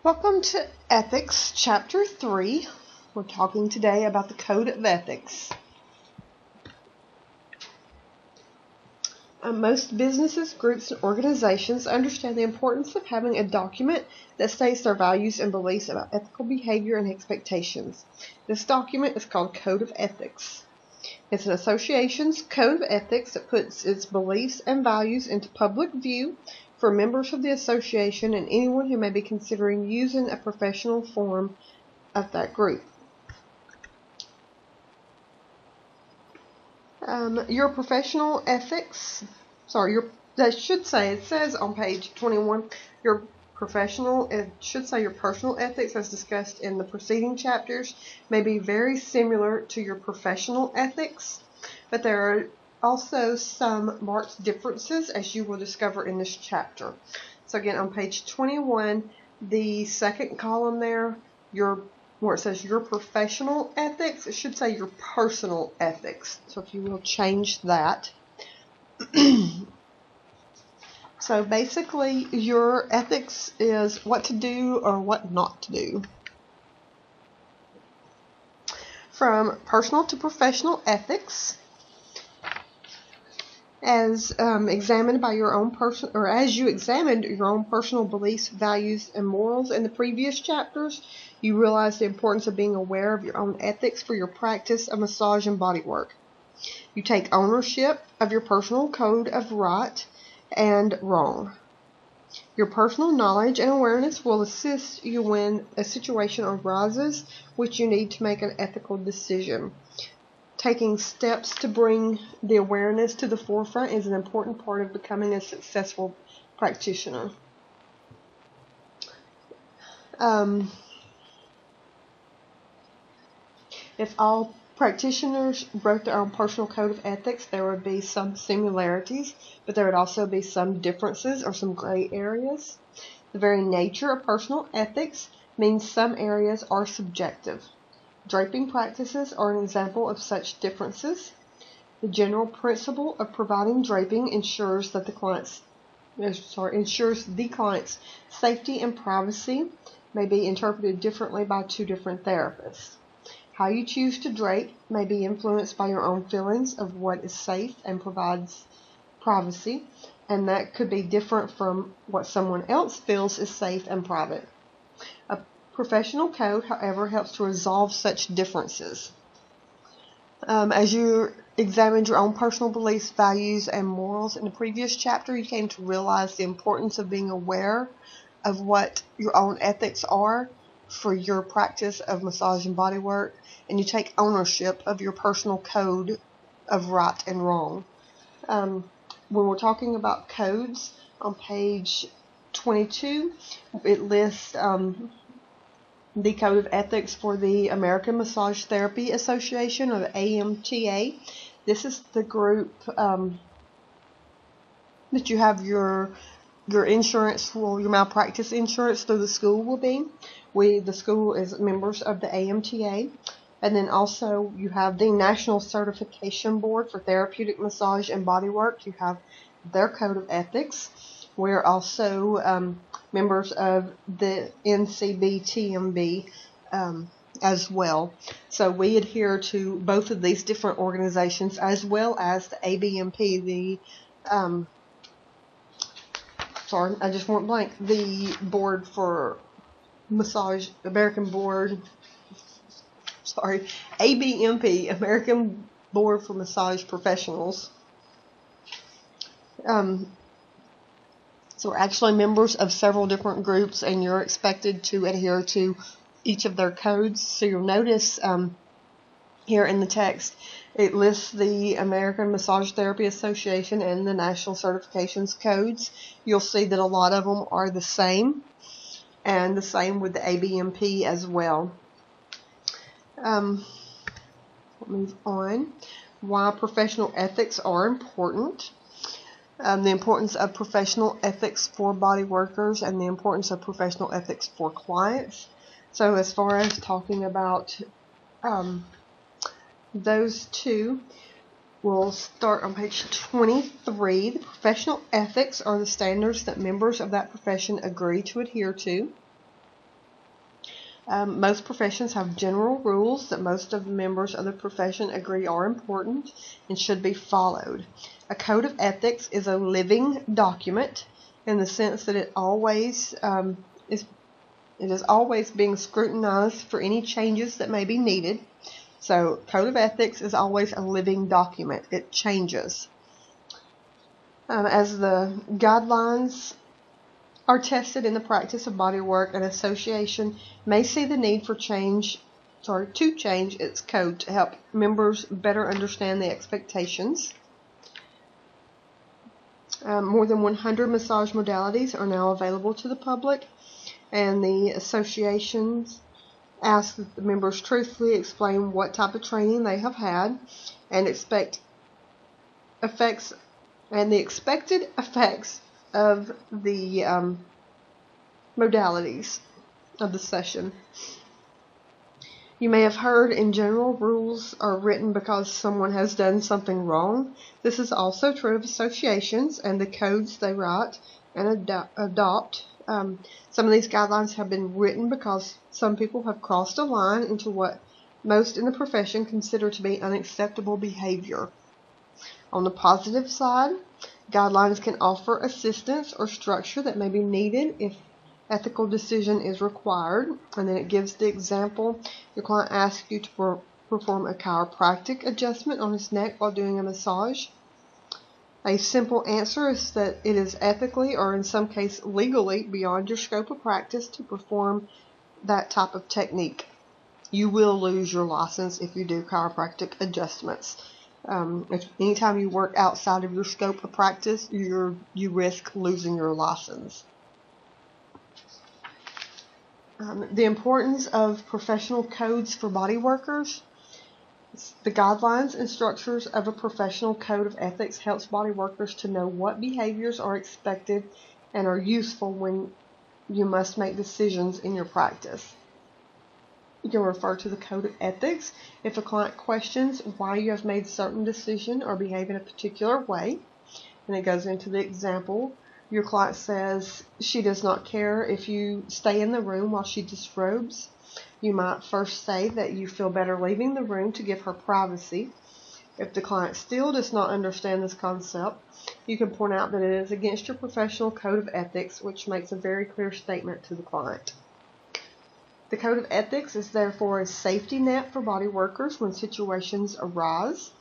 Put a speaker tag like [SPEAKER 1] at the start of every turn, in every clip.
[SPEAKER 1] Welcome to Ethics, Chapter 3. We're talking today about the Code of Ethics. Most businesses, groups, and organizations understand the importance of having a document that states their values and beliefs about ethical behavior and expectations. This document is called Code of Ethics. It's an association's code of ethics that puts its beliefs and values into public view for members of the association and anyone who may be considering using a professional form of that group. Your professional ethics, it says on page 21, your personal ethics as discussed in the preceding chapters may be very similar to your professional ethics, but there are also some marked differences as you will discover in this chapter. So again, on page 21, the second column there, where it says your professional ethics, it should say your personal ethics. So if you will change that. So basically, your ethics is what to do or what not to do. From personal to professional ethics, as examined by your own as you examined your own personal beliefs, values, and morals in the previous chapters, you realize the importance of being aware of your own ethics for your practice of massage and bodywork. You take ownership of your personal code of right and wrong. Your personal knowledge and awareness will assist you when a situation arises which you need to make an ethical decision. Taking steps to bring the awareness to the forefront is an important part of becoming a successful practitioner. If all practitioners wrote their own personal code of ethics, there would be some similarities, but there would also be some differences or some gray areas. The very nature of personal ethics means some areas are subjective. Draping practices are an example of such differences. The general principle of providing draping ensures the client's safety and privacy may be interpreted differently by two different therapists. How you choose to drape may be influenced by your own feelings of what is safe and provides privacy, and that could be different from what someone else feels is safe and private. A professional code, however, helps to resolve such differences. As you examined your own personal beliefs, values, and morals in the previous chapter, you came to realize the importance of being aware of what your own ethics are for your practice of massage and bodywork, and you take ownership of your personal code of right and wrong. When we're talking about codes, on page 22, it lists the Code of Ethics for the American Massage Therapy Association, or the AMTA. This is the group that you have your insurance for, your malpractice insurance through the school will be. The school is members of the AMTA. And then also you have the National Certification Board for Therapeutic Massage and Bodywork. You have their Code of Ethics. We're also members of the NCBTMB as well. So we adhere to both of these different organizations, as well as the ABMP, the board for massage, ABMP, American Board for Massage Professionals. So we're actually members of several different groups, and you're expected to adhere to each of their codes. So you'll notice here in the text, it lists the American Massage Therapy Association and the National Certifications codes. You'll see that a lot of them are the same, and the same with the ABMP as well. We'll move on. Why professional ethics are important. The importance of professional ethics for body workers and the importance of professional ethics for clients. So as far as talking about those two, we'll start on page 23. The professional ethics are the standards that members of that profession agree to adhere to. Most professions have general rules that most of the members of the profession agree are important and should be followed. A code of ethics is a living document in the sense that it is always being scrutinized for any changes that may be needed. So, code of ethics is always a living document. It changes. As the guidelines are tested in the practice of bodywork, an association may see the need to change its code to help members better understand the expectations. More than 100 massage modalities are now available to the public, and the associations ask that the members truthfully explain what type of training they have had and the expected effects of the modalities of the session. You may have heard in general rules are written because someone has done something wrong. This is also true of associations and the codes they write and adopt. Some of these guidelines have been written because some people have crossed a line into what most in the profession consider to be unacceptable behavior. On the positive side, guidelines can offer assistance or structure that may be needed if ethical decision is required. And then it gives the example: your client asks you to perform a chiropractic adjustment on his neck while doing a massage. A simple answer is that it is ethically, or in some case legally, beyond your scope of practice to perform that type of technique. You will lose your license if you do chiropractic adjustments. Anytime you work outside of your scope of practice, you risk losing your license. The importance of professional codes for body workers. The guidelines and structures of a professional code of ethics helps body workers to know what behaviors are expected and are useful when you must make decisions in your practice. You can refer to the code of ethics if a client questions why you have made certain decision or behave in a particular way. And it goes into the example. Your client says she does not care if you stay in the room while she disrobes. You might first say that you feel better leaving the room to give her privacy. If the client still does not understand this concept, you can point out that it is against your professional code of ethics, which makes a very clear statement to the client. The code of ethics is therefore a safety net for body workers when situations arise.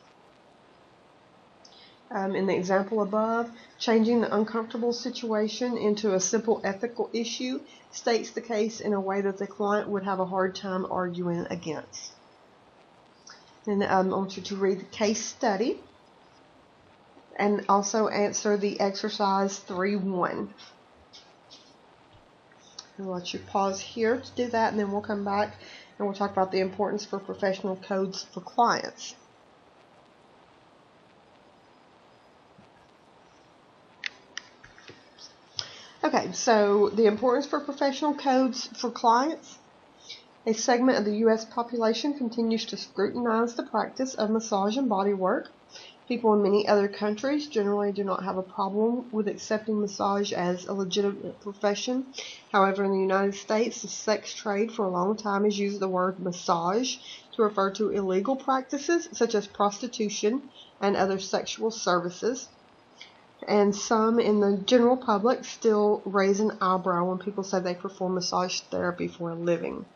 [SPEAKER 1] In the example above, changing the uncomfortable situation into a simple ethical issue states the case in a way that the client would have a hard time arguing against. And I want you to read the case study and also answer the exercise 3-1. I'll let you pause here to do that, and then we'll come back and we'll talk about the importance for professional codes for clients. Okay, so the importance for professional codes for clients. A segment of the U.S. population continues to scrutinize the practice of massage and body work. People in many other countries generally do not have a problem with accepting massage as a legitimate profession. However, in the United States, the sex trade for a long time has used the word massage to refer to illegal practices such as prostitution and other sexual services. And some in the general public still raise an eyebrow when people say they perform massage therapy for a living.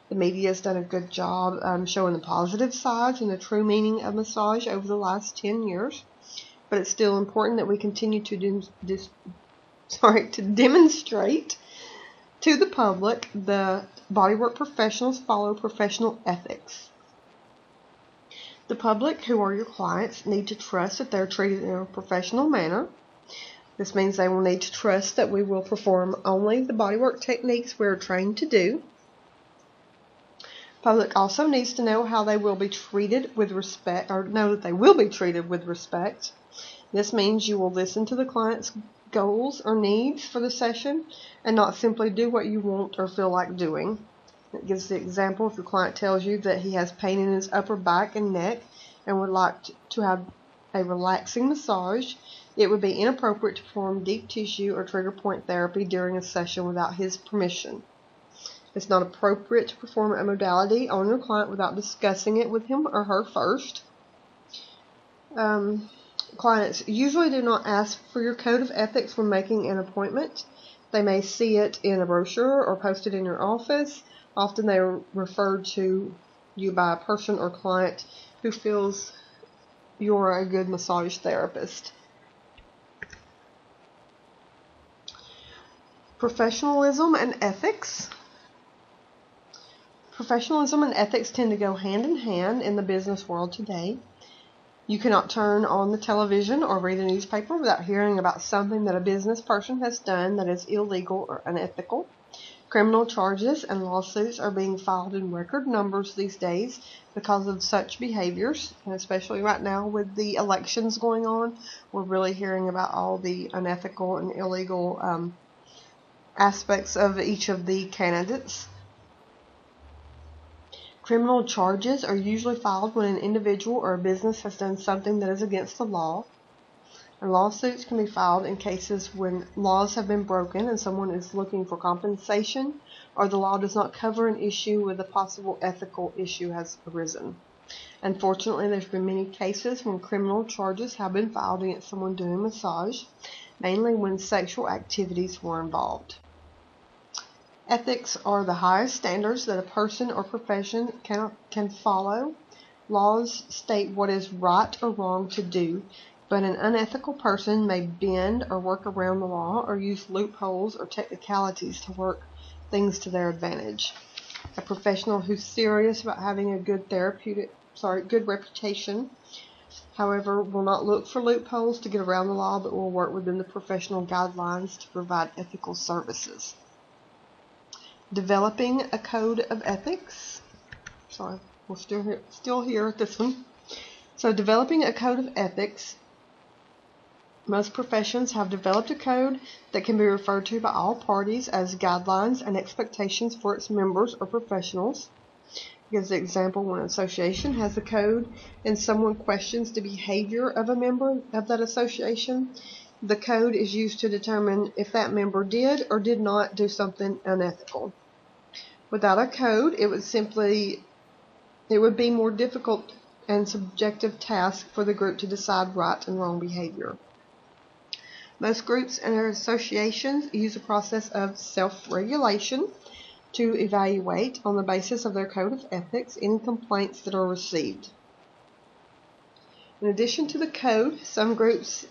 [SPEAKER 1] The media has done a good job showing the positive sides and the true meaning of massage over the last 10 years. But it's still important that we continue to demonstrate to the public the bodywork professionals follow professional ethics. The public, who are your clients, need to trust that they're treated in a professional manner. This means they will need to trust that we will perform only the bodywork techniques we are trained to do. Public also needs to know how they will be treated with respect, or know that they will be treated with respect. This means you will listen to the client's goals or needs for the session and not simply do what you want or feel like doing. It gives the example: if your client tells you that he has pain in his upper back and neck and would like to have a relaxing massage, it would be inappropriate to perform deep tissue or trigger point therapy during a session without his permission. It's not appropriate to perform a modality on your client without discussing it with him or her first. Clients usually do not ask for your code of ethics when making an appointment. They may see it in a brochure or posted in your office. Often they are referred to you by a person or client who feels you're a good massage therapist. Professionalism and ethics. Professionalism and ethics tend to go hand in hand in the business world today. You cannot turn on the television or read a newspaper without hearing about something that a business person has done that is illegal or unethical. Criminal charges and lawsuits are being filed in record numbers these days because of such behaviors, and especially right now with the elections going on, we're really hearing about all the unethical and illegal aspects of each of the candidates. Criminal charges are usually filed when an individual or a business has done something that is against the law. And lawsuits can be filed in cases when laws have been broken and someone is looking for compensation, or the law does not cover an issue with a possible ethical issue has arisen. Unfortunately, there's been many cases when criminal charges have been filed against someone doing massage, mainly when sexual activities were involved. Ethics are the highest standards that a person or profession can follow. Laws state what is right or wrong to do, but an unethical person may bend or work around the law or use loopholes or technicalities to work things to their advantage. A professional who's serious about having a good reputation, however, will not look for loopholes to get around the law, but will work within the professional guidelines to provide ethical services. Developing a code of ethics. Sorry, we're still here at this one. So developing a code of ethics. Most professions have developed a code that can be referred to by all parties as guidelines and expectations for its members or professionals. Gives the example when an association has a code and someone questions the behavior of a member of that association. The code is used to determine if that member did or did not do something unethical. Without a code, it would be more difficult and subjective task for the group to decide right and wrong behavior. Most groups and their associations use a process of self-regulation to evaluate, on the basis of their code of ethics, any complaints that are received. In addition to the code, some groups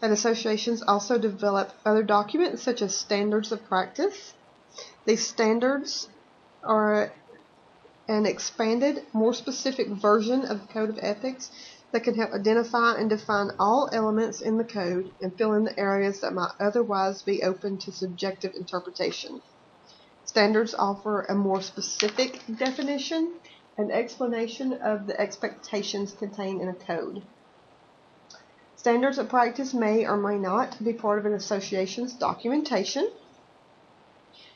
[SPEAKER 1] and associations also develop other documents such as standards of practice. These standards are an expanded, more specific version of the code of ethics that can help identify and define all elements in the code and fill in the areas that might otherwise be open to subjective interpretation. Standards offer a more specific definition and explanation of the expectations contained in a code. Standards of practice may or may not be part of an association's documentation.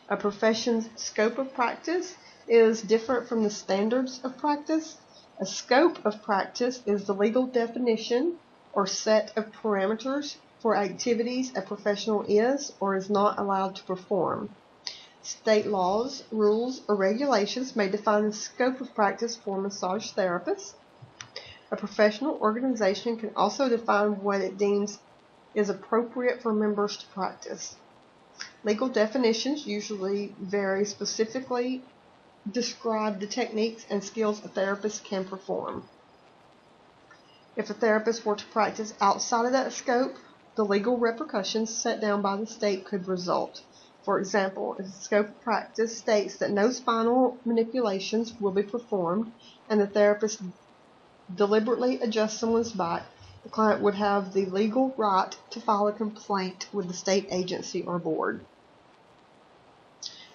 [SPEAKER 1] A profession's scope of practice is different from the standards of practice. A scope of practice is the legal definition or set of parameters for activities a professional is or is not allowed to perform. State laws, rules, or regulations may define the scope of practice for massage therapists. A professional organization can also define what it deems is appropriate for members to practice. Legal definitions usually very specifically describe the techniques and skills a therapist can perform. If a therapist were to practice outside of that scope, the legal repercussions set down by the state could result. For example, if the scope of practice states that no spinal manipulations will be performed and the therapist deliberately adjusts someone's back, the client would have the legal right to file a complaint with the state agency or board.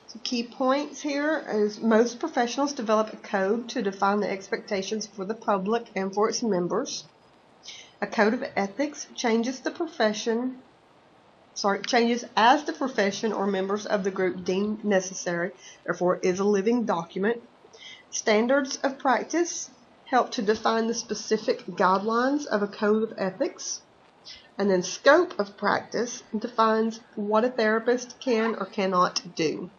[SPEAKER 1] So key points here is most professionals develop a code to define the expectations for the public and for its members. A code of ethics changes as the profession or members of the group deem necessary, therefore is a living document. Standards of practice help to define the specific guidelines of a code of ethics. And then scope of practice defines what a therapist can or cannot do.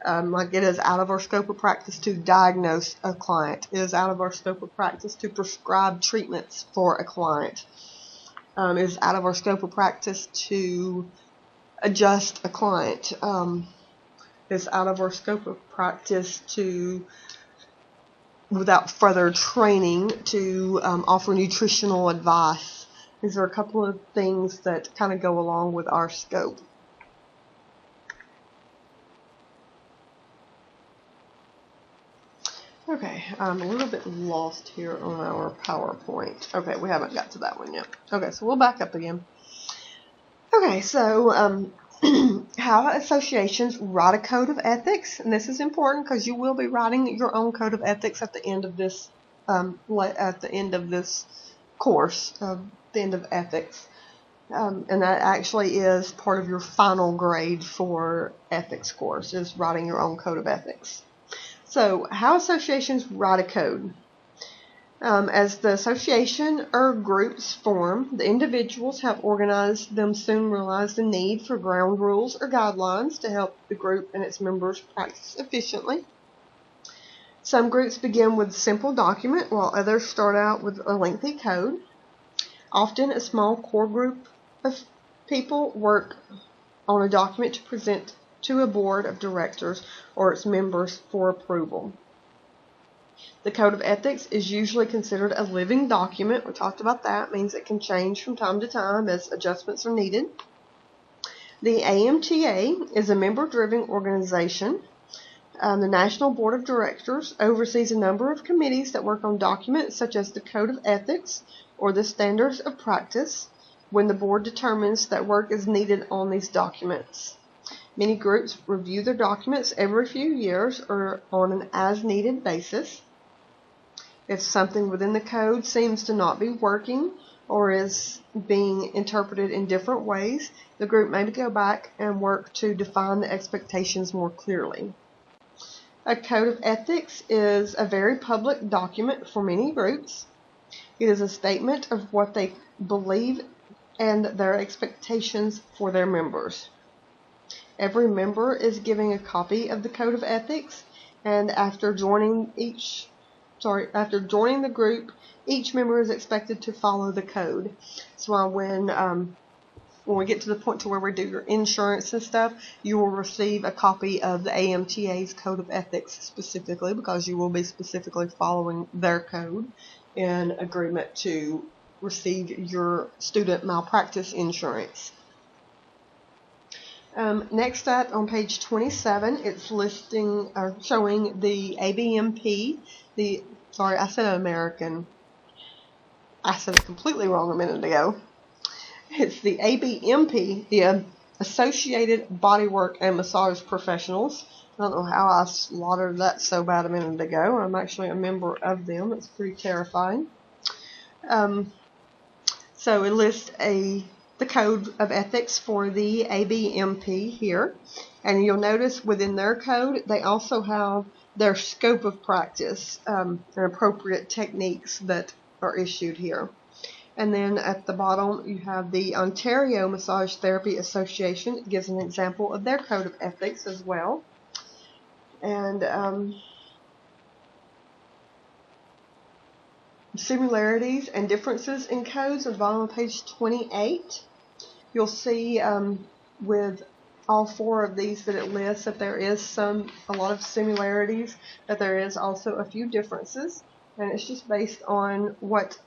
[SPEAKER 1] Like it is out of our scope of practice to diagnose a client. It is out of our scope of practice to prescribe treatments for a client. It is out of our scope of practice to adjust a client. It's out of our scope of practice to, without further training, to offer nutritional advice. These are a couple of things that kind of go along with our scope. Okay, I'm a little bit lost here on our PowerPoint. Okay, we haven't got to that one yet. Okay, so we'll back up again. Okay, so how associations write a code of ethics, and this is important because you will be writing your own code of ethics at the end of this course, the end of ethics, and that actually is part of your final grade for ethics course, is writing your own code of ethics. So, how associations write a code. As the association or groups form, the individuals have organized them soon realize the need for ground rules or guidelines to help the group and its members practice efficiently. Some groups begin with a simple document, while others start out with a lengthy code. Often, a small core group of people work on a document to present to a board of directors or its members for approval. The Code of Ethics is usually considered a living document. We talked about that. It means it can change from time to time as adjustments are needed. The AMTA is a member-driven organization. The National Board of Directors oversees a number of committees that work on documents such as the Code of Ethics or the Standards of Practice when the board determines that work is needed on these documents. Many groups review their documents every few years or on an as-needed basis. If something within the code seems to not be working or is being interpreted in different ways, the group may go back and work to define the expectations more clearly. A code of ethics is a very public document for many groups. It is a statement of what they believe and their expectations for their members. Every member is given a copy of the Code of Ethics, and after joining the group, each member is expected to follow the code. So when we get to the point to where we do your insurance and stuff, you will receive a copy of the AMTA's Code of Ethics specifically, because you will be specifically following their code in agreement to receive your student malpractice insurance. Next up, on page 27, it's listing or showing the ABMP. I said American. I said it completely wrong a minute ago. It's the ABMP, the Associated Bodywork and Massage Professionals. I don't know how I slaughtered that so bad a minute ago. I'm actually a member of them. It's pretty terrifying. So it lists the Code of Ethics for the ABMP here. And you'll notice within their code, they also have their scope of practice and appropriate techniques that are issued here. And then at the bottom, you have the Ontario Massage Therapy Association. It gives an example of their Code of Ethics as well. And similarities and differences in codes are on page 28. You'll see with all four of these that it lists that there is a lot of similarities, that there is also a few differences, and it's just based on what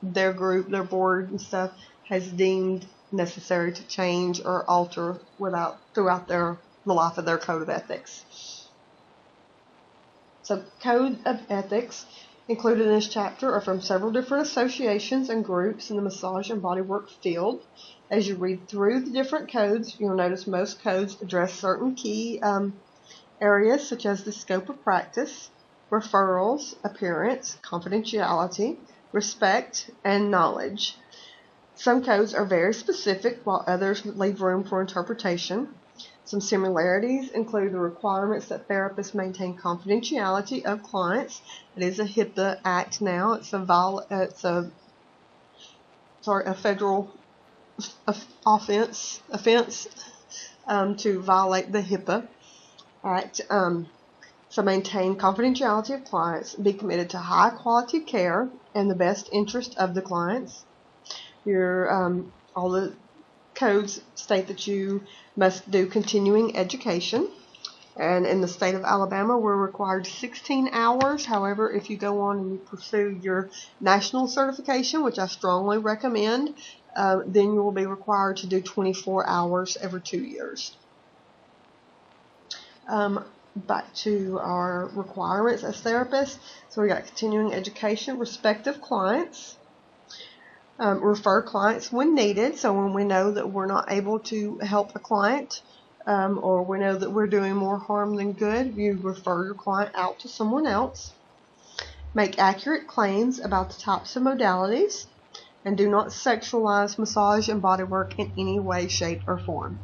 [SPEAKER 1] their group, their board and stuff has deemed necessary to change or alter throughout the life of their Code of Ethics. So Code of Ethics included in this chapter are from several different associations and groups in the massage and bodywork field. As you read through the different codes, you'll notice most codes address certain key areas such as the scope of practice, referrals, appearance, confidentiality, respect, and knowledge. Some codes are very specific, while others leave room for interpretation. Some similarities include the requirements that therapists maintain confidentiality of clients. It is a HIPAA Act now. It's a federal offense to violate the HIPAA. Act. So maintain confidentiality of clients, be committed to high quality care and the best interest of the clients. All the codes state that you must do continuing education. And in the state of Alabama, we're required 16 hours. However, if you go on and you pursue your national certification, which I strongly recommend, then you will be required to do 24 hours every 2 years. Back to our requirements as therapists. So we got continuing education, respect of clients, refer clients when needed. So when we know that we're not able to help a client, or we know that we're doing more harm than good, you refer your client out to someone else. Make accurate claims about the types of modalities, and do not sexualize massage and bodywork in any way, shape, or form.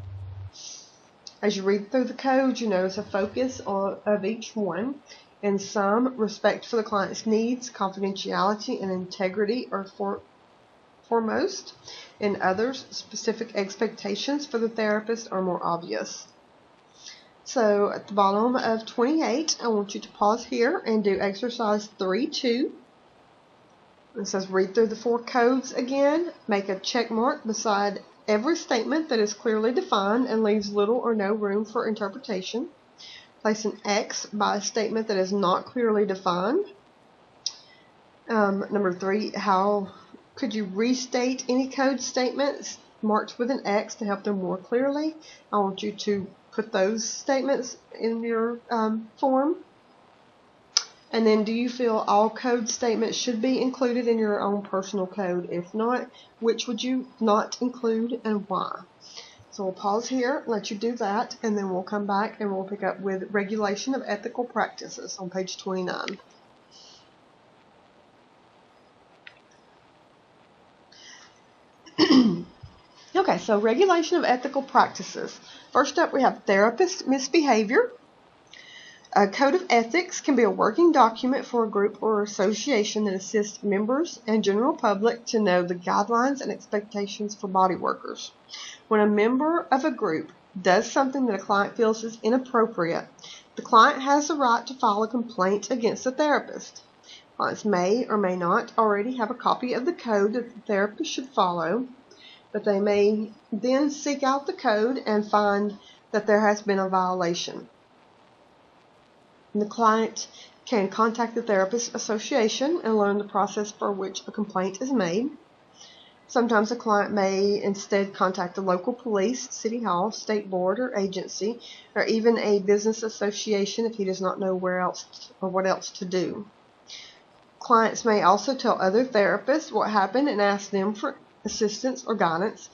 [SPEAKER 1] As you read through the code, you notice a focus of each one. In some, respect for the client's needs, confidentiality, and integrity are foremost. In others, specific expectations for the therapist are more obvious. So at the bottom of 28, I want you to pause here and do exercise 3-2. It says read through the 4 codes again. Make a check mark beside every statement that is clearly defined and leaves little or no room for interpretation. Place an X by a statement that is not clearly defined. Number 3, how could you restate any code statements marked with an X to help them more clearly? I want you to put those statements in your form. And then, do you feel all code statements should be included in your own personal code? If not, which would you not include and why? So we'll pause here, let you do that, and then we'll come back and we'll pick up with regulation of ethical practices on page 29. Okay, so regulation of ethical practices. First up, we have therapist misbehavior. A code of ethics can be a working document for a group or association that assists members and general public to know the guidelines and expectations for body workers. When a member of a group does something that a client feels is inappropriate, the client has the right to file a complaint against the therapist. Clients may or may not already have a copy of the code that the therapist should follow, but they may then seek out the code and find that there has been a violation. The client can contact the therapist association and learn the process for which a complaint is made. Sometimes a client may instead contact the local police, city hall, state board, or agency, or even a business association if he does not know where else or what else to do. Clients may also tell other therapists what happened and ask them for assistance or guidance.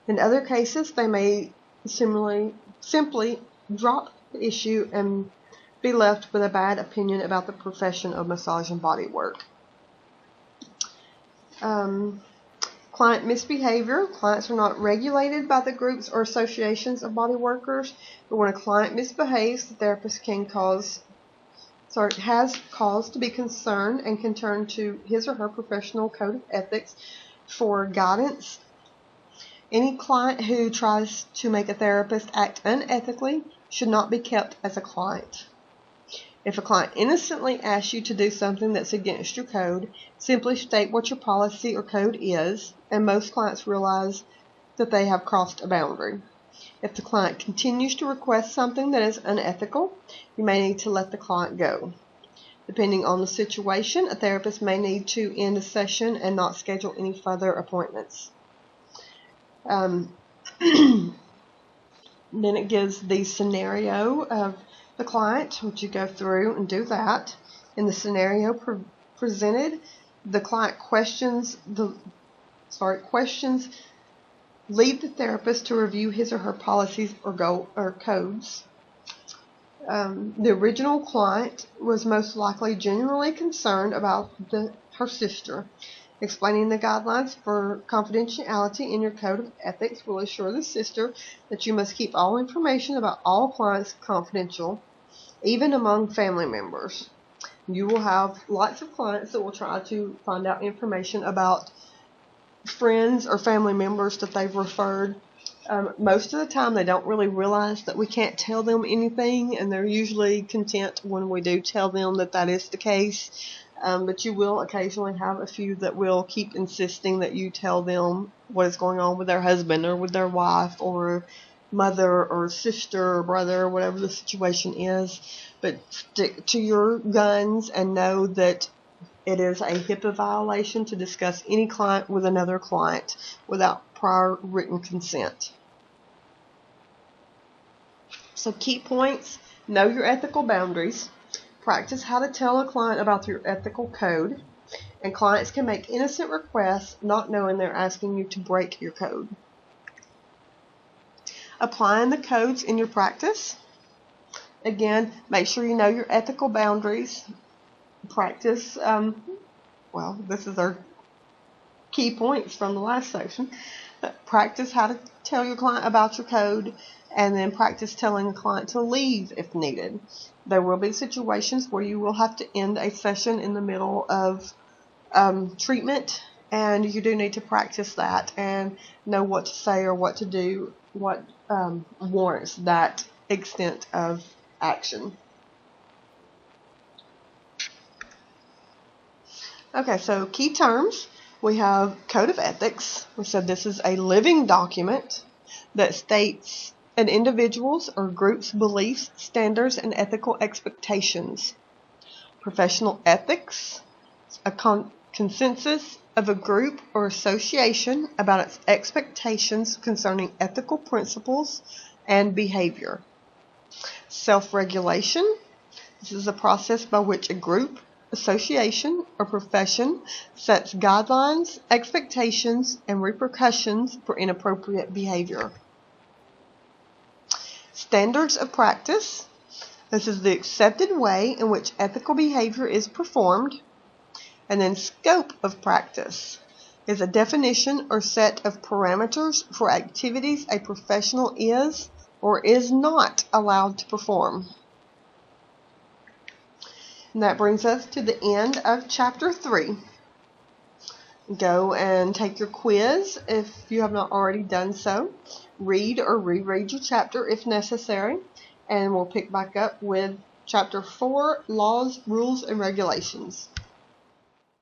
[SPEAKER 1] In other cases, they may simply drop the issue and be left with a bad opinion about the profession of massage and body work. Client misbehavior. Clients are not regulated by the groups or associations of body workers, but when a client misbehaves, the therapist has cause to be concerned and can turn to his or her professional code of ethics for guidance. Any client who tries to make a therapist act unethically should not be kept as a client. If a client innocently asks you to do something that's against your code, simply state what your policy or code is, and most clients realize that they have crossed a boundary. If the client continues to request something that is unethical, you may need to let the client go. Depending on the situation, a therapist may need to end a session and not schedule any further appointments. Then it gives the scenario of the client, which you go through and do that. In the scenario presented, the client questions lead the therapist to review his or her policies or codes. The original client was most likely genuinely concerned about her sister. Explaining the guidelines for confidentiality in your code of ethics will assure the sister that you must keep all information about all clients confidential, even among family members. You will have lots of clients that will try to find out information about friends or family members that they've referred Most of the time they don't really realize that we can't tell them anything, and they're usually content when we do tell them that that is the case. But you will occasionally have a few that will keep insisting that you tell them what is going on with their husband or with their wife or mother or sister or brother or whatever the situation is. But stick to your guns and know that it is a HIPAA violation to discuss any client with another client without prior written consent. So key points: know your ethical boundaries. Practice how to tell a client about your ethical code. And clients can make innocent requests not knowing they're asking you to break your code. Applying the codes in your practice. Again, make sure you know your ethical boundaries. Practice, well, this is our key points from the last section. Practice how to tell your client about your code, and then practice telling the client to leave if needed. There will be situations where you will have to end a session in the middle of treatment, and you do need to practice that and know what to say or what to do, what warrants that extent of action. Okay, so key terms. We have Code of Ethics. We said this is a living document that states an individual's or group's beliefs, standards, and ethical expectations. Professional ethics, a consensus of a group or association about its expectations concerning ethical principles and behavior. Self-regulation. This is a process by which a group, association, or profession sets guidelines, expectations, and repercussions for inappropriate behavior. Standards of practice. This is the accepted way in which ethical behavior is performed. And then scope of practice is a definition or set of parameters for activities a professional is or is not allowed to perform. And that brings us to the end of Chapter 3. Go and take your quiz if you have not already done so. Read or reread your chapter if necessary. And we'll pick back up with Chapter 4, Laws, Rules, and Regulations.